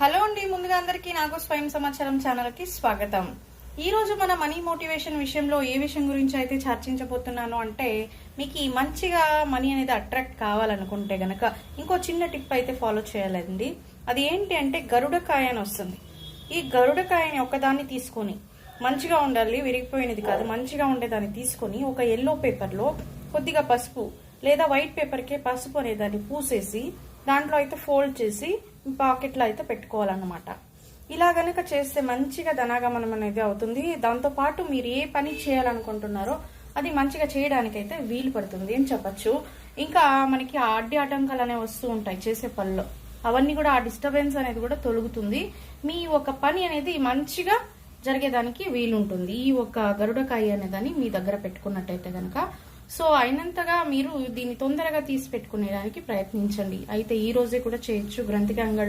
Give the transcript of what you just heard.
Hello అండి, ముందుగా అందరికీ నాకు స్వయం సమాచారం ఛానల్ కి స్వాగతం. ఈ రోజు మన మనీ మోటివేషన్ విషయంలో ఏ విషయం గురించి అయితే చర్చించబోతున్నాను అంటే, మీకు మంచిగా మనీ అనేది అట్రాక్ట్ కావాలనుకుంటే గనక ఇంకో చిన్న టిప్ అయితే ఫాలో చేయాలండి. అది ఏంటి అంటే గరుడకాయ అని వస్తుంది. ఈ గరుడకాయని ఒకదాన్ని తీసుకొని, మంచిగా ఉండాలి, విరిగిపోయినది కాదు, మంచిగా ఉండేదాన్ని తీసుకొని ఒక ఎల్లో పేపర్లో కొద్దిగా పసుపు లేదా వైట్ పేపర్కే పసుపు అనేదాన్ని పూసేసి దాంట్లో అయితే ఫోల్డ్ చేసి పాకెట్లో అయితే పెట్టుకోవాలన్నమాట. ఇలా గనక చేస్తే మంచిగా ధనాగమనం అనేది అవుతుంది. దాంతో పాటు మీరు ఏ పని చేయాలనుకుంటున్నారో అది మంచిగా చేయడానికైతే వీలు పడుతుంది అని చెప్పచ్చు. ఇంకా మనకి అడ్డి ఆటంకాలు అనేవి వస్తూ ఉంటాయి చేసే పనిలో, అవన్నీ కూడా ఆ డిస్టర్బెన్స్ అనేది కూడా తొలగుతుంది. మీ ఒక పని అనేది మంచిగా జరిగేదానికి వీలుంటుంది ఈ ఒక గరుడకాయ అనేదాన్ని మీ దగ్గర పెట్టుకున్నట్టయితే గనక. సో అయినంతగా మీరు దీన్ని తొందరగా తీసి పెట్టుకునేదానికి ప్రయత్నించండి. అయితే ఈ రోజే కూడా చేయొచ్చు. గ్రంథిక